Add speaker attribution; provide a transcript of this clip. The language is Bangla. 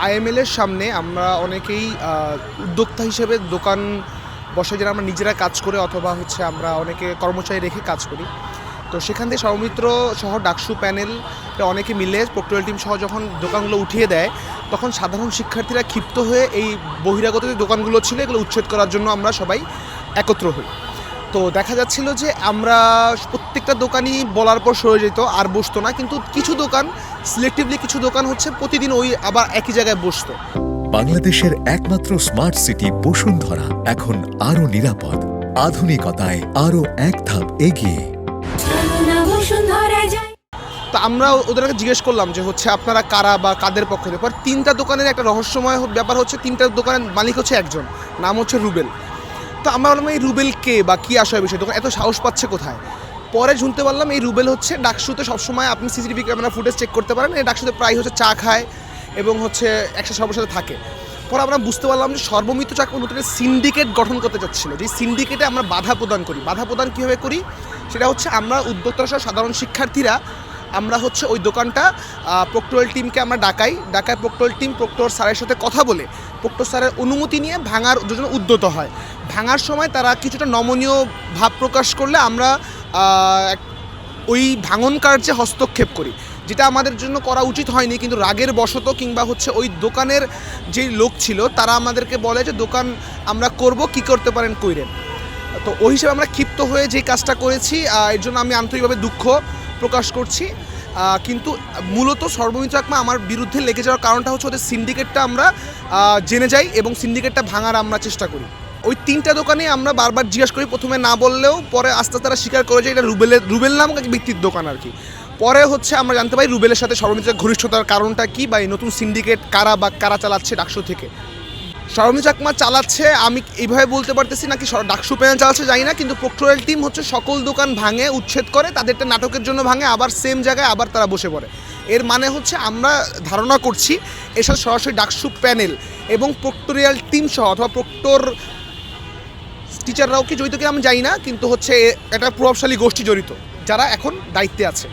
Speaker 1: আইএমএল এর সামনে আমরা অনেকেই উদ্যোক্তা হিসেবে দোকান বসাই, যারা আমরা নিজেরা কাজ করে অথবা হচ্ছে আমরা অনেকে কর্মচারী রেখে কাজ করি। তো সেখান থেকে সৌমিত্র সহ ডাকসু প্যানেল অনেকে মিলে প্রক্টোরিয়াল টিম সহ যখন দোকানগুলো উঠিয়ে দেয়, তখন সাধারণ শিক্ষার্থীরা ক্ষিপ্ত হয়ে এই বহিরাগত যে দোকানগুলো ছিল এগুলো উচ্ছেদ করার জন্য আমরা সবাই একত্র হই। তো দেখা যাচ্ছিল যে আমরা প্রত্যেকটা দোকানই বলার পর সরে যেত, আর বসতো না, কিন্তু কিছু দোকান সিলেক্টিভলি কিছু দোকান হচ্ছে প্রতিদিন ওই আবার একই জায়গায় বসতো।
Speaker 2: বাংলাদেশের একমাত্র স্মার্ট সিটি বসুন্ধরা এখন আরো নিরাপদ, আধুনিকতায় আরো এক ধাপ এগিয়ে।
Speaker 1: তো আমরা ওদেরকে জিজ্ঞেস করলাম যে হচ্ছে আপনারা কারা বা কাদের পক্ষ থেকে। পর তিনটা দোকানের একটা রহস্যময় ব্যাপার হচ্ছে, তিনটা দোকানের মালিক হচ্ছে একজন, নাম হচ্ছে রুবেল। তো আমরা বললাম এই রুবেল কে বা কী আসলে বিষয়, দোকান এত সাহস পাচ্ছে কোথায়। পরে শুনতে পারলাম এই রুবেল হচ্ছে ডাকসুতে সবসময়, আপনি সিসিটিভি ক্যামেরা ফুটেজ চেক করতে পারেন, এই ডাকসুতে প্রায় হচ্ছে চা খায় এবং হচ্ছে একসাথে সবার সাথে থাকে। পরে আমরা বুঝতে পারলাম যে সর্বমিত্র চাকমা নতুন সিন্ডিকেট গঠন করতে চাচ্ছিল, যে সিন্ডিকেটে আমরা বাধা প্রদান করি। বাধা প্রদান কীভাবে করি সেটা হচ্ছে আমরা উদ্যোক্তা সহ সাধারণ শিক্ষার্থীরা আমরা হচ্ছে ওই দোকানটা প্রক্টোরিয়াল টিমকে আমরা ডাকাই প্রক্টোরিয়াল টিম প্রক্টর স্যারের সাথে কথা বলে প্রক্টর স্যারের অনুমতি নিয়ে ভাঙার জন্য উদ্যত হয়। ভাঙার সময় তারা কিছুটা নমনীয় ভাব প্রকাশ করলে আমরা ওই ভাঙন কার্যে হস্তক্ষেপ করি, যেটা আমাদের জন্য করা উচিত হয়নি, কিন্তু রাগের বশত কিংবা হচ্ছে ওই দোকানের যেই লোক ছিল তারা আমাদেরকে বলে যে দোকান আমরা করব, কি করতে পারেন কইরেন। তো ওই হিসেবে আমরা ক্ষিপ্ত হয়ে যে কাজটা করেছি, এর জন্য আমি আন্তরিকভাবে দুঃখ প্রকাশ করছি। কিন্তু মূলত সর্বমিত্র চাকমা আমার বিরুদ্ধে লেগে যাওয়ার কারণটা হচ্ছে ওদের সিন্ডিকেটটা আমরা জেনে যাই এবং সিন্ডিকেটটা ভাঙার আমরা চেষ্টা করি। ওই তিনটা দোকানে আমরা বারবার জিজ্ঞাসা করি, প্রথমে না বললেও পরে আস্তে আস্তে তারা স্বীকার করে যে এটা রুবেল নামক এক ব্যক্তির দোকান আর কি। পরে হচ্ছে আমরা জানতে পারি রুবেলের সাথে সর্বমিত্রের ঘনিষ্ঠতার কারণটা কি, বা এই নতুন সিন্ডিকেট কারা বা কারা চালাচ্ছে ডাকসু থেকে। সর্বমিত্র চাকমা চালাচ্ছে আমি এইভাবে বলতে পারতেছি, নাকি ডাকসু প্যানেল চালাচ্ছে জানি না, কিন্তু প্রক্টোরিয়াল টিম হচ্ছে সকল দোকান ভাঙে, উচ্ছেদ করে, তাদেরটা নাটকের জন্য ভাঙে, আবার সেম জায়গায় আবার তারা বসে পড়ে। এর মানে হচ্ছে আমরা ধারণা করছি এর সাথে সরাসরি ডাকসু প্যানেল এবং প্রক্টোরিয়াল টিম সহ অথবা প্রক্টর টিচাররাও কি জড়িত কি আমি জানি না, কিন্তু হচ্ছে একটা প্রভাবশালী গোষ্ঠী জড়িত যারা এখন দায়িত্বে আছে।